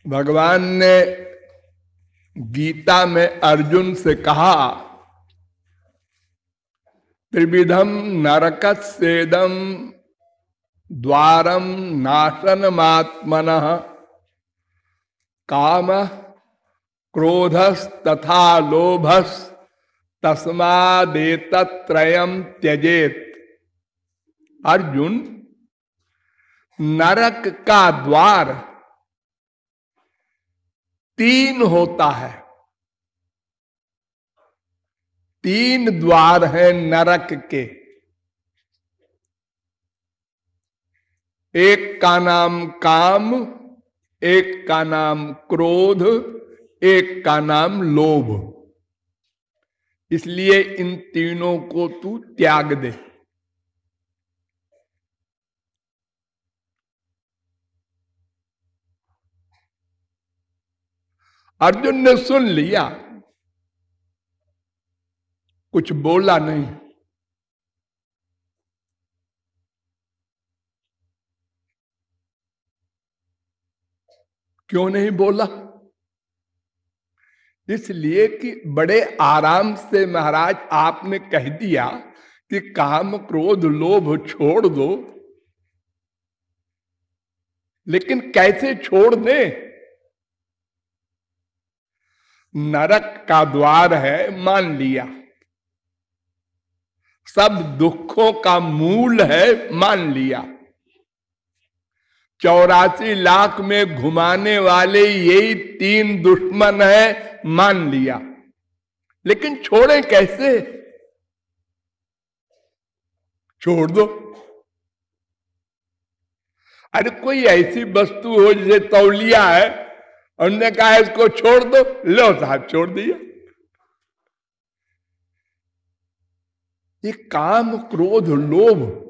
भगवान ने गीता में अर्जुन से कहा, त्रिविधम नरकस्येदं द्वारम नाशनमात्मनः काम क्रोधस तथा लोभस तस्मादेतत्रयम् त्यजेत। अर्जुन, नरक का द्वार 3 होता है। 3 द्वार हैं नरक के। एक का नाम काम, एक का नाम क्रोध, एक का नाम लोभ। इसलिए इन तीनों को तू त्याग दे। अर्जुन ने सुन लिया, कुछ बोला नहीं। क्यों नहीं बोला? इसलिए कि बड़े आराम से महाराज आपने कह दिया कि काम क्रोध लोभ छोड़ दो, लेकिन कैसे छोड़ दे? नरक का द्वार है, मान लिया। सब दुखों का मूल है, मान लिया। 84 लाख में घुमाने वाले यही 3 दुश्मन है, मान लिया। लेकिन छोड़े कैसे? छोड़ दो। अरे कोई ऐसी वस्तु हो जैसे तौलिया है, उन्होंने कहा इसको छोड़ दो, लो साहब छोड़ दिया। ये काम क्रोध लोभ,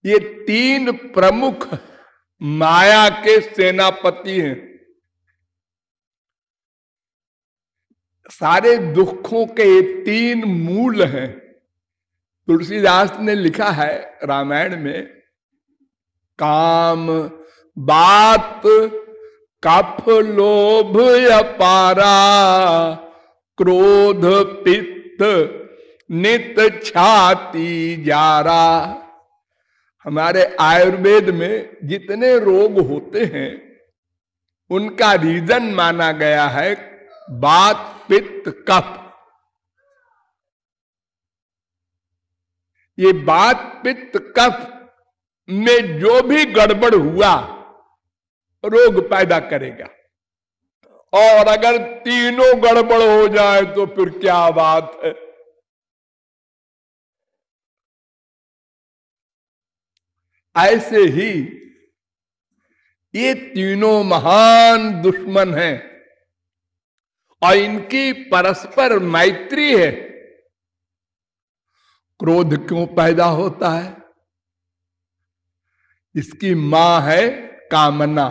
ये 3 प्रमुख माया के सेनापति हैं। सारे दुखों के 3 मूल हैं। तुलसीदास ने लिखा है रामायण में, काम बात कफ लोभ अपारा, क्रोध पित्त नित छाती जारा। हमारे आयुर्वेद में जितने रोग होते हैं उनका रीजन माना गया है बात पित्त कफ। ये बात पित्त कफ में जो भी गड़बड़ हुआ रोग पैदा करेगा। और अगर तीनों गड़बड़ हो जाए तो फिर क्या बात है। ऐसे ही ये तीनों महान दुश्मन हैं और इनकी परस्पर मैत्री है। क्रोध क्यों पैदा होता है? इसकी मां है कामना।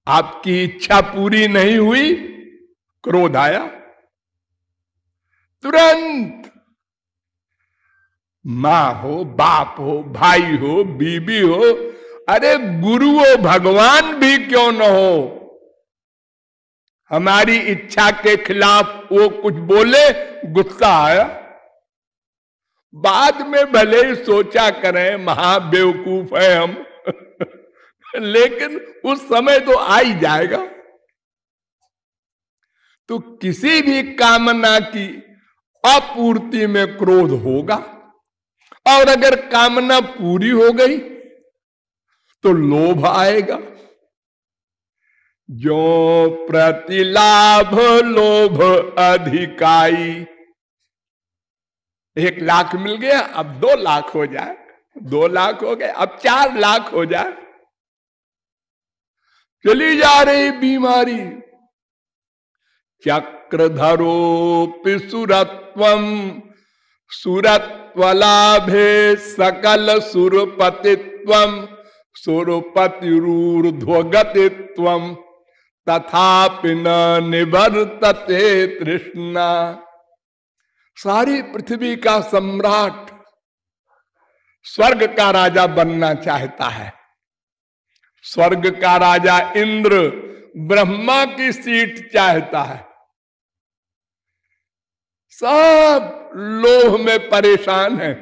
आपकी इच्छा पूरी नहीं हुई, क्रोध आया। तुरंत मां हो, बाप हो, भाई हो, बीबी हो, अरे गुरु हो, भगवान भी क्यों न हो, हमारी इच्छा के खिलाफ वो कुछ बोले, गुस्सा आया। बाद में भले ही सोचा करें महाबेवकूफ है हम लेकिन उस समय तो आ ही जाएगा। तो किसी भी कामना की अपूर्ति में क्रोध होगा, और अगर कामना पूरी हो गई तो लोभ आएगा। जो प्रतिलाभ लोभ अधिकाई। 1 लाख मिल गया, अब 2 लाख हो जाए, 2 लाख हो गए, अब 4 लाख हो जाए। चली जा रही बीमारी। चक्रधरोपि सुरत्वम सुरत्वलाभे सकल सुरपतित्वम सुरपतिरूर्ध्वगतित्वम तथापि न निवर्तते तृष्णा। सारी पृथ्वी का सम्राट स्वर्ग का राजा बनना चाहता है। स्वर्ग का राजा इंद्र ब्रह्मा की सीट चाहता है। सब लोभ में परेशान है।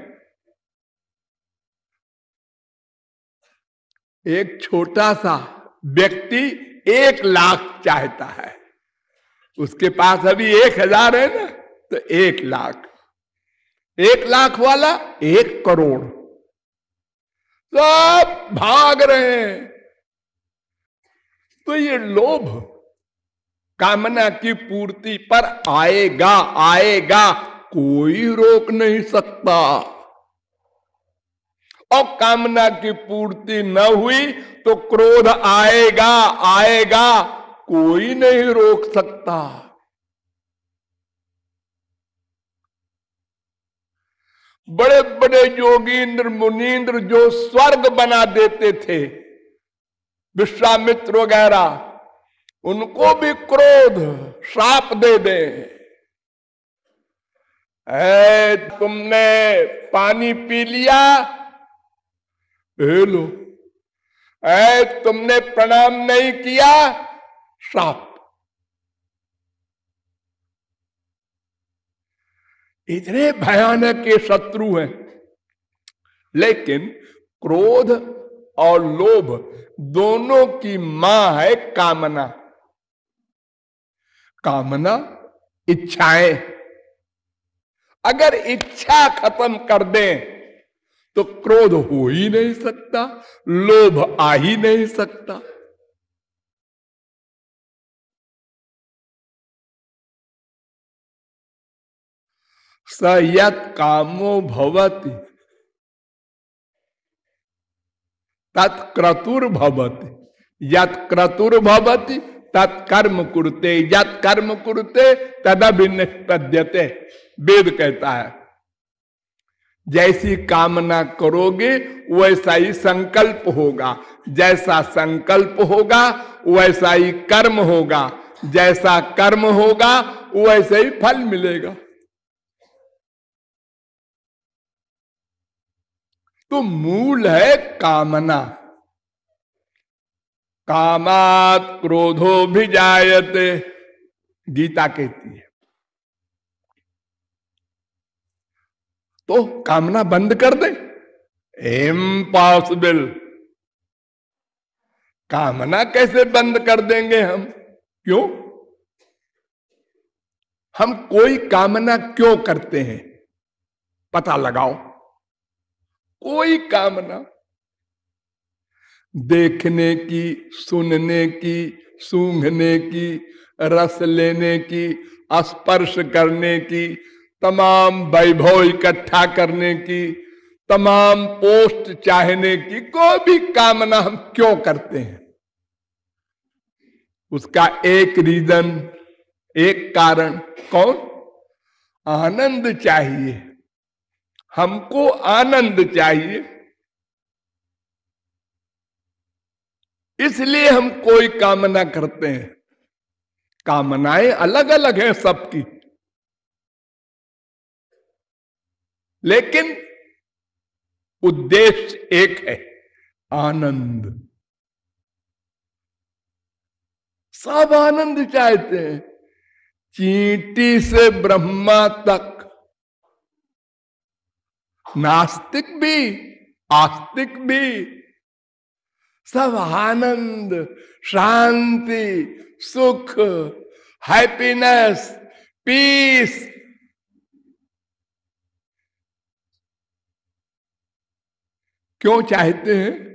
एक छोटा सा व्यक्ति 1,00,000 चाहता है। उसके पास अभी 1,000 है ना, तो 1,00,000, 1,00,000 वाला 1,00,00,000। सब भाग रहे हैं। तो ये लोभ कामना की पूर्ति पर आएगा आएगा, कोई रोक नहीं सकता। और कामना की पूर्ति न हुई तो क्रोध आएगा आएगा, कोई नहीं रोक सकता। बड़े बड़े योगींद्र मुनींद्र जो स्वर्ग बना देते थे, विश्वामित्र वगैरह, उनको भी क्रोध श्राप दे दे। तुमने पानी पी लिया, लो। तुमने प्रणाम नहीं किया, श्राप। इतने भयानक के शत्रु हैं। लेकिन क्रोध और लोभ दोनों की मां है कामना। कामना, इच्छाएं। अगर इच्छा खत्म कर दें तो क्रोध हो ही नहीं सकता, लोभ आ ही नहीं सकता। स यत् कामो भवति तत्क्रतुर्भवति, यत् क्रतुर्भवति तत्कर्म कुरुते, यत् कर्म कुरुते तदभिनिष्पद्यते। वेद कहता है जैसी कामना करोगे वैसा ही संकल्प होगा, जैसा संकल्प होगा वैसा ही कर्म होगा, जैसा कर्म होगा वैसे ही फल मिलेगा। तो मूल है कामना। कामात् क्रोधो भिजायते, गीता कहती है। तो कामना बंद कर दे, इम्पॉसिबल। कामना कैसे बंद कर देंगे हम? क्यों? हम कोई कामना क्यों करते हैं? पता लगाओ। कोई कामना देखने की, सुनने की, सूंघने की, रस लेने की, स्पर्श करने की, तमाम वैभव इकट्ठा करने की, तमाम पोस्ट चाहने की, कोई भी कामना हम क्यों करते हैं? उसका एक रीजन, एक कारण, कौन? आनंद चाहिए। हमको आनंद चाहिए, इसलिए हम कोई कामना करते हैं। कामनाएं अलग अलग हैं सबकी, लेकिन उद्देश्य एक है, आनंद। सब आनंद चाहते हैं, चींटी से ब्रह्मा तक। नास्तिक भी, आस्तिक भी, सब आनंद, शांति, सुख, हैप्पीनेस, पीस। क्यों चाहते हैं?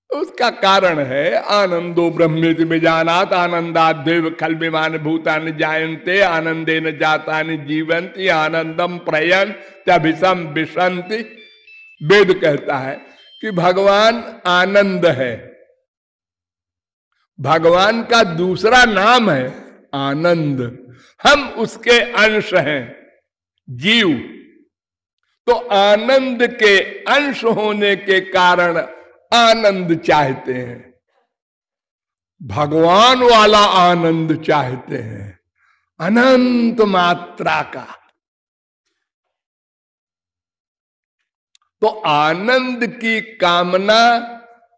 उसका कारण है आनंदो ब्रह्मेति विजानात आनंदाद्वैव खल्विमानि भूतानि जायन्ते आनंदेन जातानि जीवन्ति आनंदम प्रयन्त्यभिसं विशन्ति। वेद कहता है कि भगवान आनंद है। भगवान का दूसरा नाम है आनंद। हम उसके अंश हैं, जीव। तो आनंद के अंश होने के कारण आनंद चाहते हैं, भगवान वाला आनंद चाहते हैं, अनंत मात्रा का। तो आनंद की कामना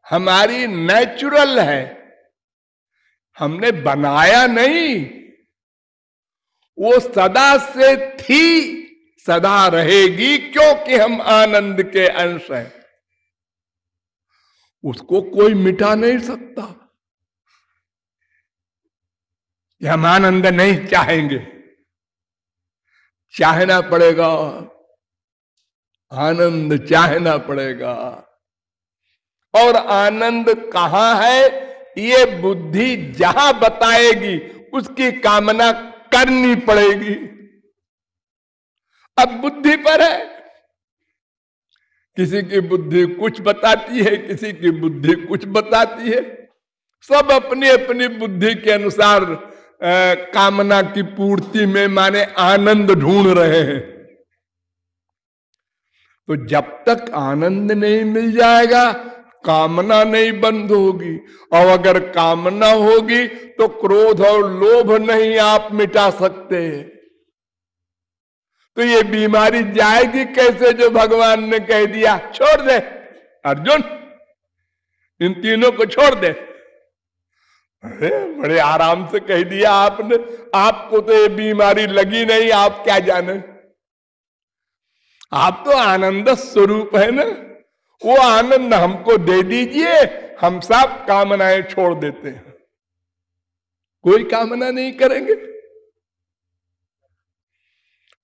हमारी नेचुरल है, हमने बनाया नहीं, वो सदा से थी, सदा रहेगी, क्योंकि हम आनंद के अंश हैं। उसको कोई मिटा नहीं सकता। हम आनंद नहीं चाहेंगे, चाहना पड़ेगा, आनंद चाहना पड़ेगा। और आनंद कहां है, ये बुद्धि जहां बताएगी उसकी कामना करनी पड़ेगी। अब बुद्धि पर है, किसी की बुद्धि कुछ बताती है, किसी की बुद्धि कुछ बताती है। सब अपनी अपनी बुद्धि के अनुसार कामना की पूर्ति में माने आनंद ढूंढ रहे हैं। तो जब तक आनंद नहीं मिल जाएगा, कामना नहीं बंद होगी। और अगर कामना होगी तो क्रोध और लोभ नहीं आप मिटा सकते। तो ये बीमारी जाएगी कैसे जो भगवान ने कह दिया छोड़ दे अर्जुन, इन तीनों को छोड़ दे। अरे बड़े आराम से कह दिया आपने, आपको तो ये बीमारी लगी नहीं, आप क्या जाने। आप तो आनंद स्वरूप है ना, वो आनंद हमको दे दीजिए, हम सब कामनाएं छोड़ देते हैं, कोई कामना नहीं करेंगे।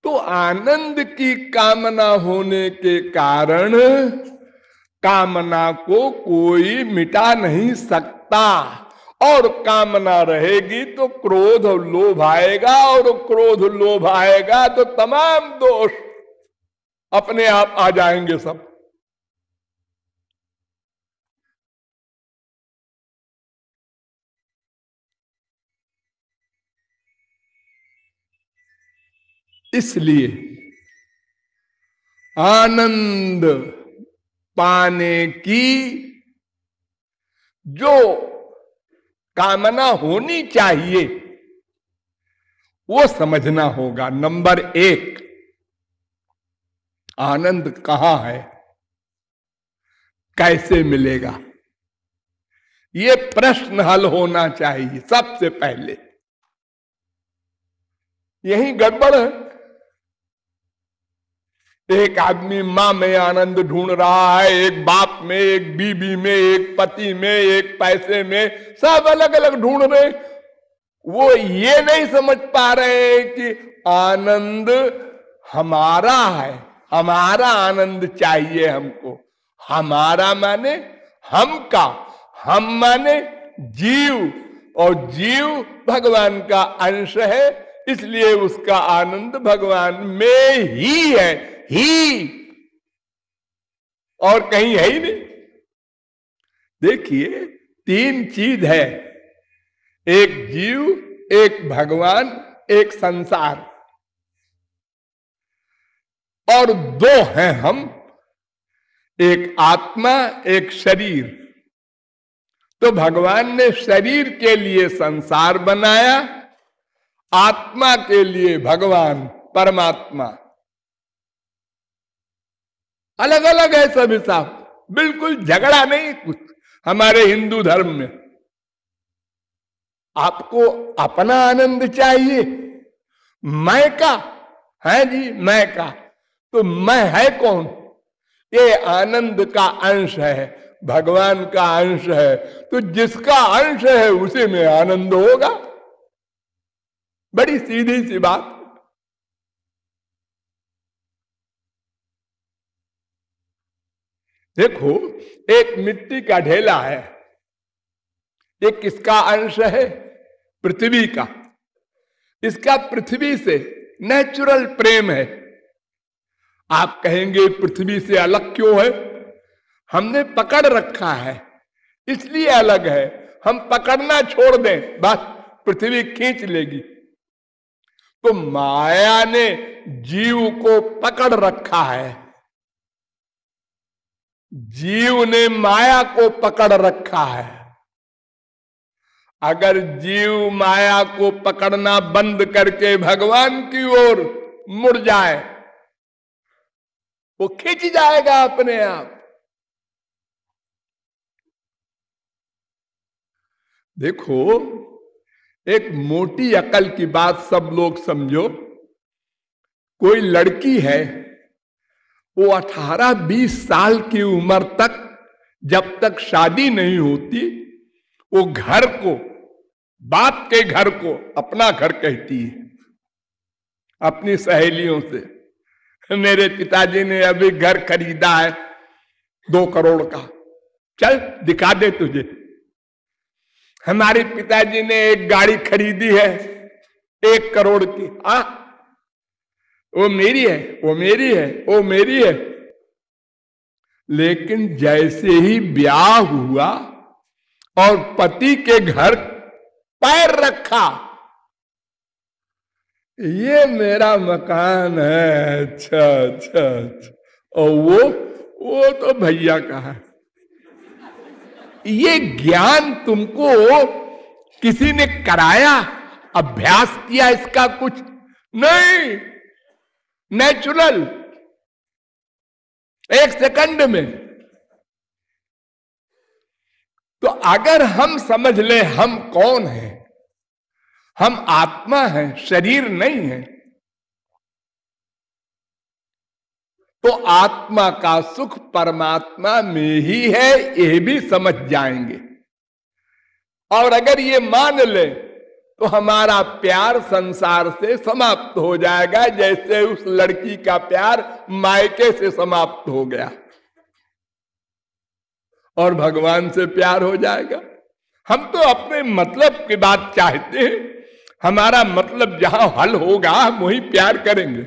तो आनंद की कामना होने के कारण कामना को कोई मिटा नहीं सकता। और कामना रहेगी तो क्रोध और लोभ आएगा, और क्रोध लोभ आएगा तो तमाम दोष अपने आप आ जाएंगे सब। इसलिए आनंद पाने की जो कामना होनी चाहिए वो समझना होगा। नंबर 1, आनंद कहां है, कैसे मिलेगा, ये प्रश्न हल होना चाहिए सबसे पहले। यही गड़बड़ है। एक आदमी मां में आनंद ढूंढ रहा है, एक बाप में, एक बीबी में, एक पति में, एक पैसे में, सब अलग अलग ढूंढ रहे। वो ये नहीं समझ पा रहे कि आनंद हमारा है, हमारा आनंद चाहिए हमको। हमारा माने हम का, हम माने जीव, और जीव भगवान का अंश है, इसलिए उसका आनंद भगवान में ही है, ही और कहीं है ही नहीं। देखिए 3 चीज है, एक जीव, एक भगवान, एक संसार, और 2 हैं हम, एक आत्मा, एक शरीर। तो भगवान ने शरीर के लिए संसार बनाया, आत्मा के लिए भगवान परमात्मा। अलग अलग है सब हिसाब, बिल्कुल झगड़ा नहीं कुछ हमारे हिंदू धर्म में। आपको अपना आनंद चाहिए, मैं का है जी, मैं का, तो मैं है कौन, ये आनंद का अंश है, भगवान का अंश है। तो जिसका अंश है उसी में आनंद होगा। बड़ी सीधी सी बात। देखो एक मिट्टी का ढेला है, ये किसका अंश है, पृथ्वी का। इसका पृथ्वी से नेचुरल प्रेम है। आप कहेंगे पृथ्वी से अलग क्यों है, हमने पकड़ रखा है इसलिए अलग है। हम पकड़ना छोड़ दें बस पृथ्वी खींच लेगी। तो माया ने जीव को पकड़ रखा है, जीव ने माया को पकड़ रखा है। अगर जीव माया को पकड़ना बंद करके भगवान की ओर मुड़ जाए, वो खिंच जाएगा अपने आप। देखो, एक मोटी अकल की बात सब लोग समझो। कोई लड़की है, वो 18-20 साल की उम्र तक, जब तक शादी नहीं होती, वो घर को, बाप के घर को अपना घर कहती है। अपनी सहेलियों से, मेरे पिताजी ने अभी घर खरीदा है 2 करोड़ का, चल दिखा दे तुझे। हमारे पिताजी ने एक गाड़ी खरीदी है 1 करोड़ की, वो मेरी है, वो मेरी है, वो मेरी है। लेकिन जैसे ही ब्याह हुआ और पति के घर पैर रखा, ये मेरा मकान है, अच्छा अच्छा अच्छा, और वो तो भैया का है। ये ज्ञान तुमको किसी ने कराया, अभ्यास किया इसका? कुछ नहीं, नेचुरल, 1 सेकंड में। तो अगर हम समझ ले हम कौन हैं, हम आत्मा हैं, शरीर नहीं है, तो आत्मा का सुख परमात्मा में ही है, ये भी समझ जाएंगे। और अगर ये मान ले तो हमारा प्यार संसार से समाप्त हो जाएगा, जैसे उस लड़की का प्यार मायके से समाप्त हो गया और भगवान से प्यार हो जाएगा। हम तो अपने मतलब की बात चाहते हैं, हमारा मतलब जहां हल होगा हम वही प्यार करेंगे।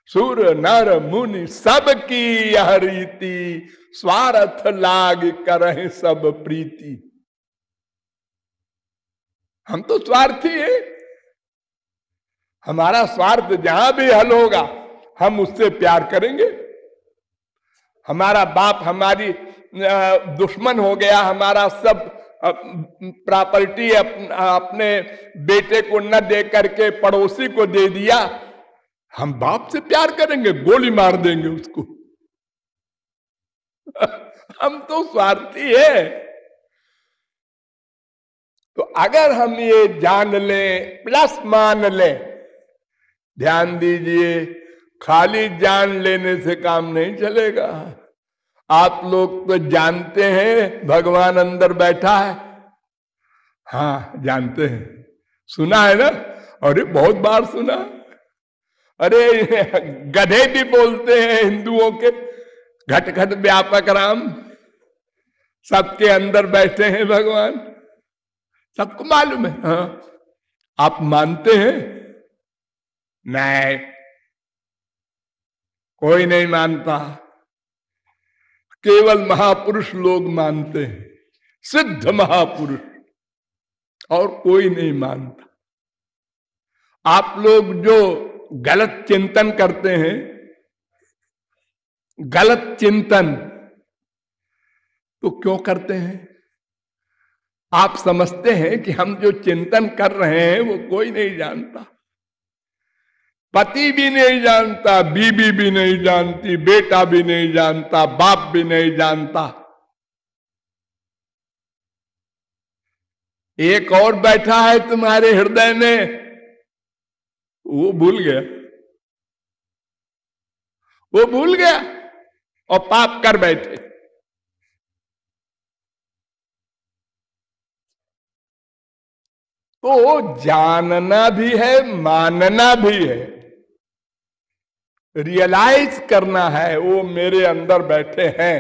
सुर नर मुनि सबकी यह रीति, स्वार्थ लाग करहि सब प्रीति। हम तो स्वार्थी हैं, हमारा स्वार्थ जहां भी हल होगा हम उससे प्यार करेंगे। हमारा बाप हमारी दुश्मन हो गया, हमारा सब प्रॉपर्टी अपने बेटे को न दे करके पड़ोसी को दे दिया, हम बाप से प्यार करेंगे, गोली मार देंगे उसको। हम तो स्वार्थी है। तो अगर हम ये जान लें प्लस मान लें, ध्यान दीजिए, खाली जान लेने से काम नहीं चलेगा। आप लोग तो जानते हैं भगवान अंदर बैठा है, हाँ जानते हैं, सुना है ना? अरे बहुत बार सुना। अरे गधे भी बोलते हैं हिंदुओं के, घट घट व्यापक राम, सबके अंदर बैठे हैं भगवान, सबको मालूम है। हाँ, आप मानते हैं? नहीं, कोई नहीं मानता, केवल महापुरुष लोग मानते हैं, सिद्ध महापुरुष, और कोई नहीं मानता। आप लोग जो गलत चिंतन करते हैं, गलत चिंतन तो क्यों करते हैं? आप समझते हैं कि हम जो चिंतन कर रहे हैं वो कोई नहीं जानता, पति भी नहीं जानता, बीबी भी नहीं जानती, बेटा भी नहीं जानता, बाप भी नहीं जानता। एक और बैठा है तुम्हारे हृदय में, वो भूल गया, वो भूल गया और पाप कर बैठे। तो जानना भी है, मानना भी है, रियलाइज करना है वो मेरे अंदर बैठे हैं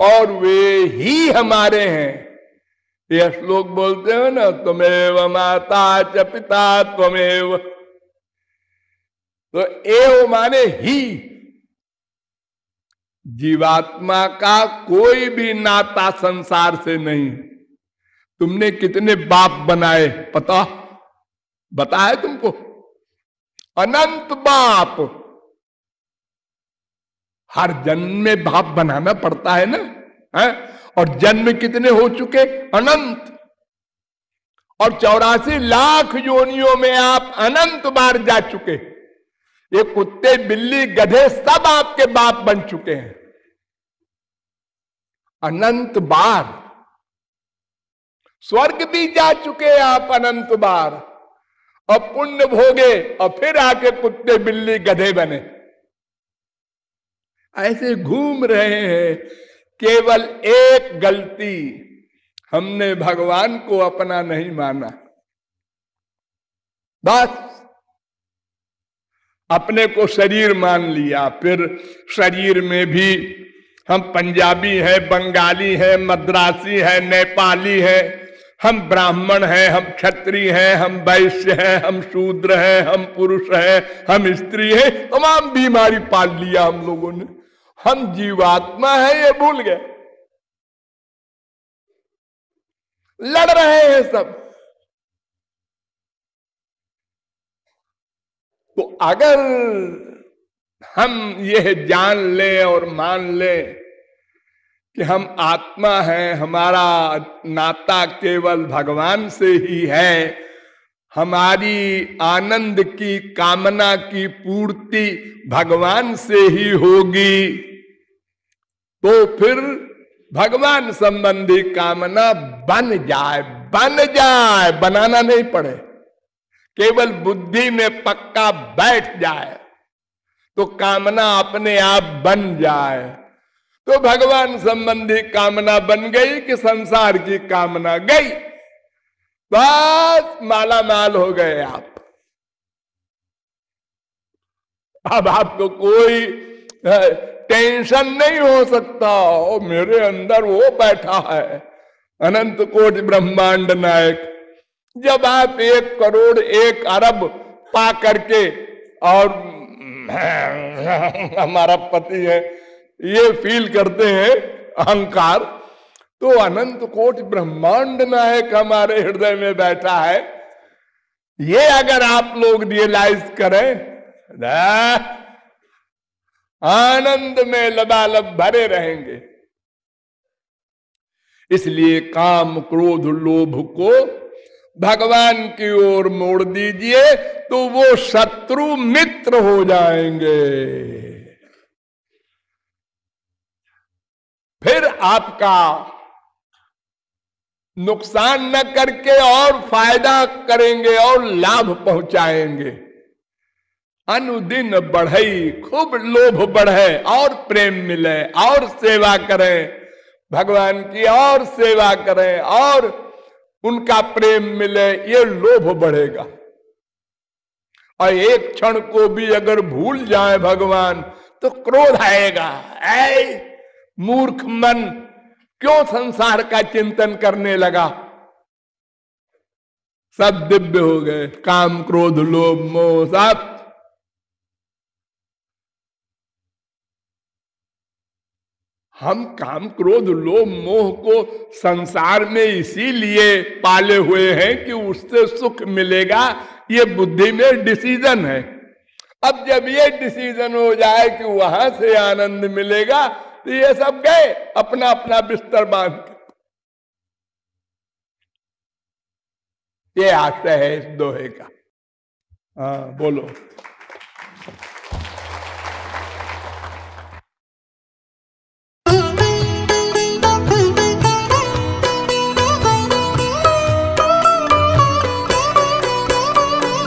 और वे ही हमारे हैं। ये श्लोक बोलते हो ना, त्वमेव माता च पिता त्वमेव, तो एव माने ही। जीवात्मा का कोई भी नाता संसार से नहीं। तुमने कितने बाप बनाए पता? बताया तुमको? अनंत बाप। हर जन्म में बाप बनाना पड़ता है ना, है? और जन्म कितने हो चुके? अनंत। और 84 लाख योनियों में आप अनंत बार जा चुके। ये कुत्ते बिल्ली गधे सब आपके बाप बन चुके हैं अनंत बार। स्वर्ग भी जा चुके आप अनंत बार, और पुण्य भोगे और फिर आके कुत्ते बिल्ली गधे बने। ऐसे घूम रहे हैं। केवल एक गलती, हमने भगवान को अपना नहीं माना। बस अपने को शरीर मान लिया। फिर शरीर में भी हम पंजाबी है, बंगाली है, मद्रासी है, नेपाली है, हम ब्राह्मण हैं, हम क्षत्रिय हैं, हम वैश्य हैं, हम शूद्र हैं, हम पुरुष हैं, हम स्त्री हैं। तमाम बीमारी पाल लिया हम लोगों ने। हम जीवात्मा है ये भूल गए। लड़ रहे हैं सब। तो अगर हम यह जान लें और मान लें कि हम आत्मा हैं, हमारा नाता केवल भगवान से ही है, हमारी आनंद की कामना की पूर्ति भगवान से ही होगी, तो फिर भगवान संबंधी कामना बन जाए, बनाना नहीं पड़े, केवल बुद्धि में पक्का बैठ जाए तो कामना अपने आप बन जाए। तो भगवान संबंधी कामना बन गई कि संसार की कामना गई, बस माला माल हो गए आप। अब आपको कोई टेंशन नहीं हो सकता। ओ मेरे अंदर वो बैठा है अनंत कोटि ब्रह्मांड नायक। जब आप 1 करोड़ 1 अरब पा करके और हमारा पति है ये फील करते हैं अहंकार, तो अनंत कोटि ब्रह्मांड नायक हमारे हृदय में बैठा है। ये अगर आप लोग रियलाइज करें, आनंद में लबालब भरे रहेंगे। इसलिए काम क्रोध लोभ को भगवान की ओर मोड़ दीजिए तो वो शत्रु मित्र हो जाएंगे। फिर आपका नुकसान न करके और फायदा करेंगे और लाभ पहुंचाएंगे। अनुदिन बढ़ई, खूब लोभ बढ़े और प्रेम मिले और सेवा करें भगवान की, और सेवा करें और उनका प्रेम मिले, ये लोभ बढ़ेगा। और एक क्षण को भी अगर भूल जाए भगवान तो क्रोध आएगा। ऐ मूर्ख मन, क्यों संसार का चिंतन करने लगा? सब दिव्य हो गए, काम क्रोध लोभ मोह सब। हम काम क्रोध लोभ मोह को संसार में इसीलिए पाले हुए हैं कि उससे सुख मिलेगा, ये बुद्धि में डिसीजन है। अब जब ये डिसीजन हो जाए कि वहां से आनंद मिलेगा तो ये सब गए अपना अपना बिस्तर बांध के। ये आशय है इस दोहे का। हाँ बोलो।